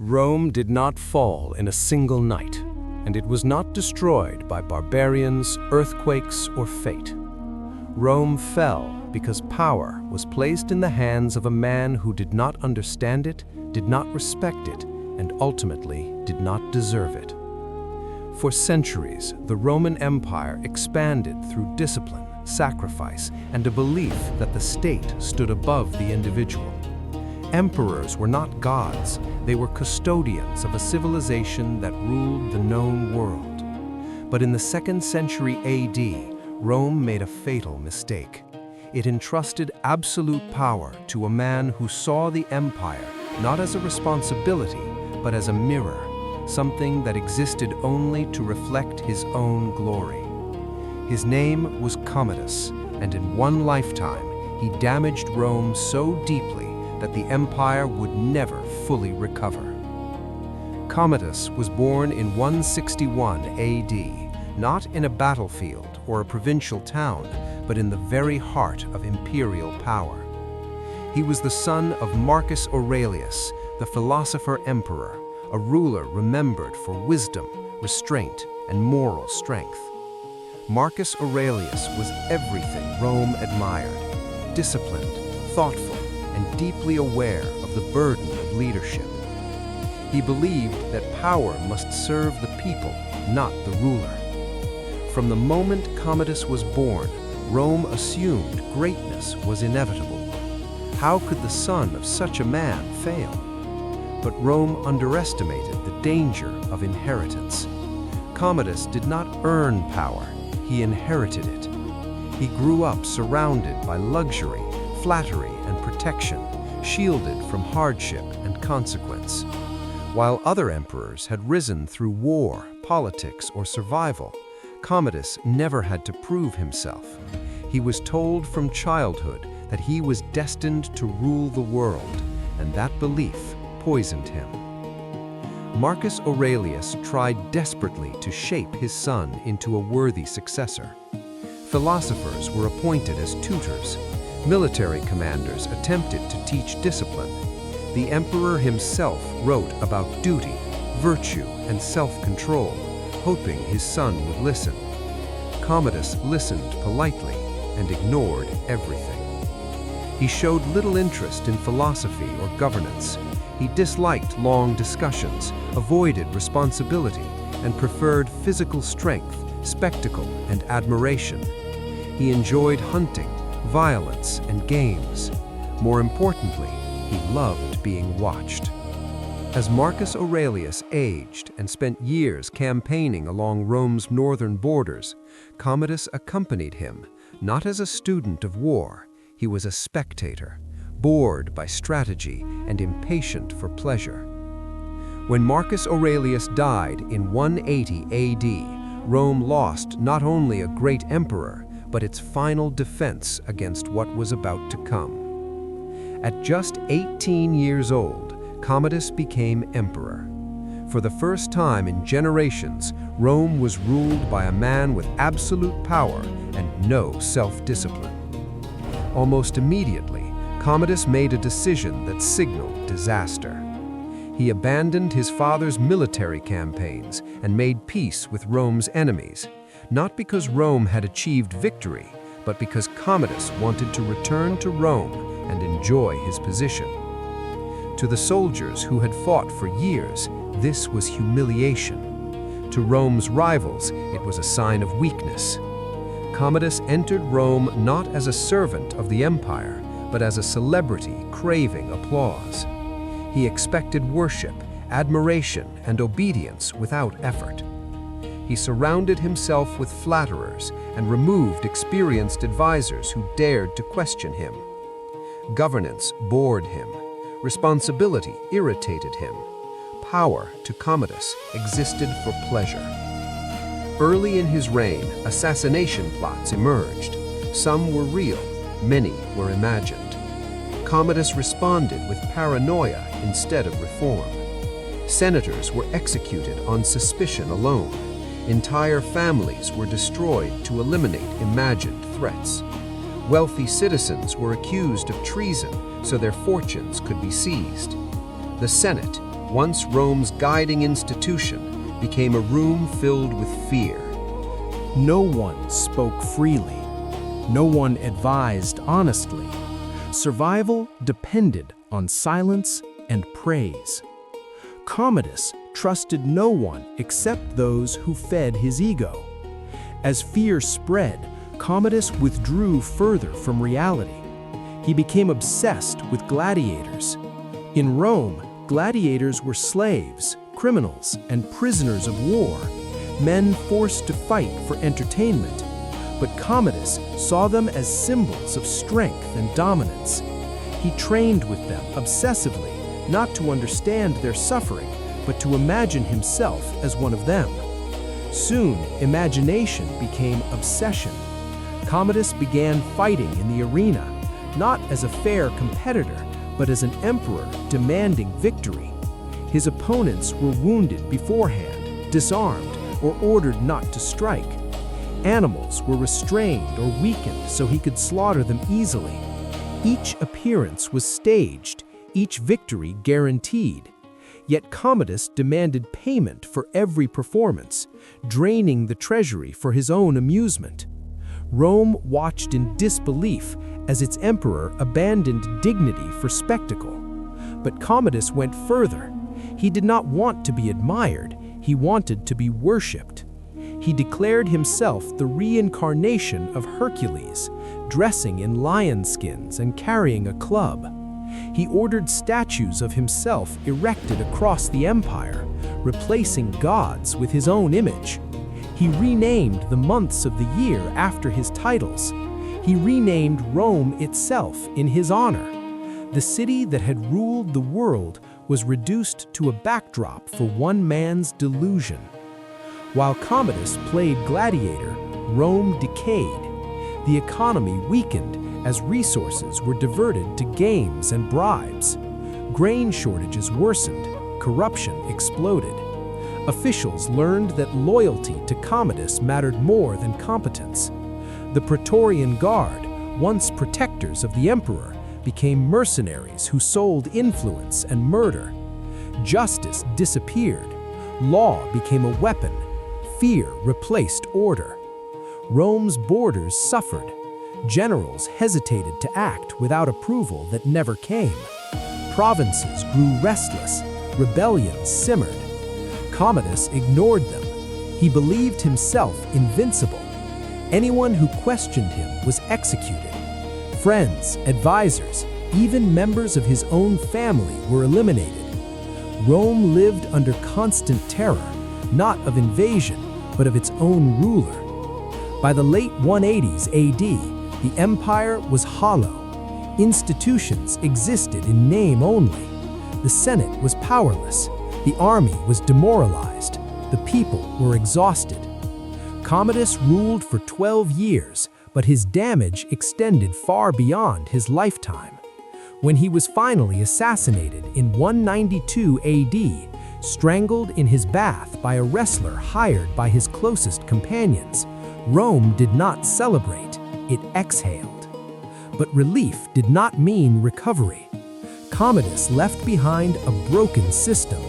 Rome did not fall in a single night, and it was not destroyed by barbarians, earthquakes, or fate. Rome fell because power was placed in the hands of a man who did not understand it, did not respect it, and ultimately did not deserve it. For centuries, the Roman Empire expanded through discipline, sacrifice, and a belief that the state stood above the individual. Emperors were not gods, they were custodians of a civilization that ruled the known world. But in the 2nd century AD, Rome made a fatal mistake. It entrusted absolute power to a man who saw the empire not as a responsibility, but as a mirror, something that existed only to reflect his own glory. His name was Commodus, and in one lifetime, he damaged Rome so deeply that the empire would never fully recover. Commodus was born in 161 AD, not in a battlefield or a provincial town, but in the very heart of imperial power. He was the son of Marcus Aurelius, the philosopher-emperor, a ruler remembered for wisdom, restraint, and moral strength. Marcus Aurelius was everything Rome admired: disciplined, thoughtful, and deeply aware of the burden of leadership. He believed that power must serve the people, not the ruler. From the moment Commodus was born, Rome assumed greatness was inevitable. How could the son of such a man fail? But Rome underestimated the danger of inheritance. Commodus did not earn power, he inherited it. He grew up surrounded by luxury, flattery, and protection, shielded from hardship and consequence. While other emperors had risen through war, politics, or survival, Commodus never had to prove himself. He was told from childhood that he was destined to rule the world, and that belief poisoned him. Marcus Aurelius tried desperately to shape his son into a worthy successor. Philosophers were appointed as tutors. Military commanders attempted to teach discipline. The emperor himself wrote about duty, virtue, and self-control, hoping his son would listen. Commodus listened politely and ignored everything. He showed little interest in philosophy or governance. He disliked long discussions, avoided responsibility, and preferred physical strength, spectacle, and admiration. He enjoyed hunting, violence, and games. More importantly, he loved being watched. As Marcus Aurelius aged and spent years campaigning along Rome's northern borders, Commodus accompanied him, not as a student of war. He was a spectator, bored by strategy and impatient for pleasure. When Marcus Aurelius died in 180 AD, Rome lost not only a great emperor, but its final defense against what was about to come. At just 18 years old, Commodus became emperor. For the first time in generations, Rome was ruled by a man with absolute power and no self-discipline. Almost immediately, Commodus made a decision that signaled disaster. He abandoned his father's military campaigns and made peace with Rome's enemies, not because Rome had achieved victory, but because Commodus wanted to return to Rome and enjoy his position. To the soldiers who had fought for years, this was humiliation. To Rome's rivals, it was a sign of weakness. Commodus entered Rome not as a servant of the empire, but as a celebrity craving applause. He expected worship, admiration, and obedience without effort. He surrounded himself with flatterers and removed experienced advisors who dared to question him. Governance bored him. Responsibility irritated him. Power, to Commodus, existed for pleasure. Early in his reign, assassination plots emerged. Some were real, many were imagined. Commodus responded with paranoia instead of reform. Senators were executed on suspicion alone. Entire families were destroyed to eliminate imagined threats. Wealthy citizens were accused of treason so their fortunes could be seized. The Senate, once Rome's guiding institution, became a room filled with fear. No one spoke freely. No one advised honestly. Survival depended on silence and praise. Commodus trusted no one except those who fed his ego. As fear spread, Commodus withdrew further from reality. He became obsessed with gladiators. In Rome, gladiators were slaves, criminals, and prisoners of war, men forced to fight for entertainment. But Commodus saw them as symbols of strength and dominance. He trained with them obsessively, not to understand their suffering, but to imagine himself as one of them. Soon, imagination became obsession. Commodus began fighting in the arena, not as a fair competitor, but as an emperor demanding victory. His opponents were wounded beforehand, disarmed, or ordered not to strike. Animals were restrained or weakened so he could slaughter them easily. Each appearance was staged, each victory guaranteed. Yet Commodus demanded payment for every performance, draining the treasury for his own amusement. Rome watched in disbelief as its emperor abandoned dignity for spectacle. But Commodus went further. He did not want to be admired, he wanted to be worshipped. He declared himself the reincarnation of Hercules, dressing in lion skins and carrying a club. He ordered statues of himself erected across the empire, replacing gods with his own image. He renamed the months of the year after his titles. He renamed Rome itself in his honor. The city that had ruled the world was reduced to a backdrop for one man's delusion. While Commodus played gladiator, Rome decayed. The economy weakened as resources were diverted to games and bribes. Grain shortages worsened, corruption exploded. Officials learned that loyalty to Commodus mattered more than competence. The Praetorian Guard, once protectors of the emperor, became mercenaries who sold influence and murder. Justice disappeared. Law became a weapon. Fear replaced order. Rome's borders suffered. Generals hesitated to act without approval that never came. Provinces grew restless. Rebellions simmered. Commodus ignored them. He believed himself invincible. Anyone who questioned him was executed. Friends, advisors, even members of his own family were eliminated. Rome lived under constant terror, not of invasion, but of its own ruler. By the late 180s AD, the empire was hollow. Institutions existed in name only. The Senate was powerless. The army was demoralized. The people were exhausted. Commodus ruled for 12 years, but his damage extended far beyond his lifetime. When he was finally assassinated in 192 AD, strangled in his bath by a wrestler hired by his closest companions, Rome did not celebrate, it exhaled. But relief did not mean recovery. Commodus left behind a broken system.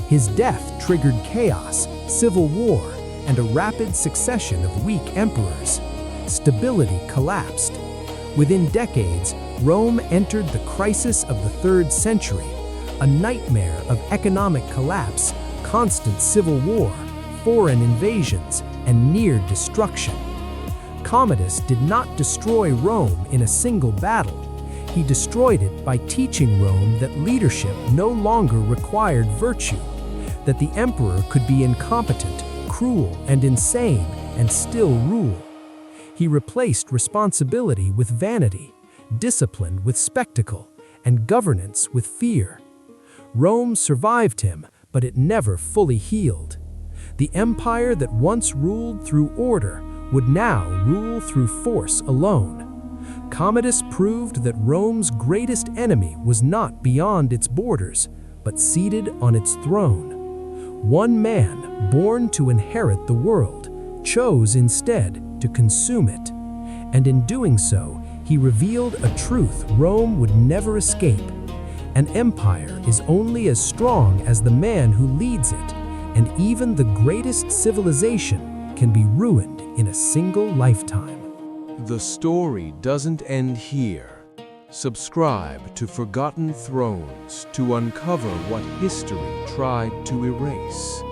His death triggered chaos, civil war, and a rapid succession of weak emperors. Stability collapsed. Within decades, Rome entered the crisis of the 3rd century, a nightmare of economic collapse, constant civil war, foreign invasions, and near destruction. Commodus did not destroy Rome in a single battle. He destroyed it by teaching Rome that leadership no longer required virtue, that the emperor could be incompetent, cruel, and insane, and still rule. He replaced responsibility with vanity, discipline with spectacle, and governance with fear. Rome survived him, but it never fully healed. The empire that once ruled through order would now rule through force alone. Commodus proved that Rome's greatest enemy was not beyond its borders, but seated on its throne. One man, born to inherit the world, chose instead to consume it. And in doing so, he revealed a truth Rome would never escape. An empire is only as strong as the man who leads it, and even the greatest civilization can be ruined in a single lifetime. The story doesn't end here. Subscribe to Forgotten Thrones to uncover what history tried to erase.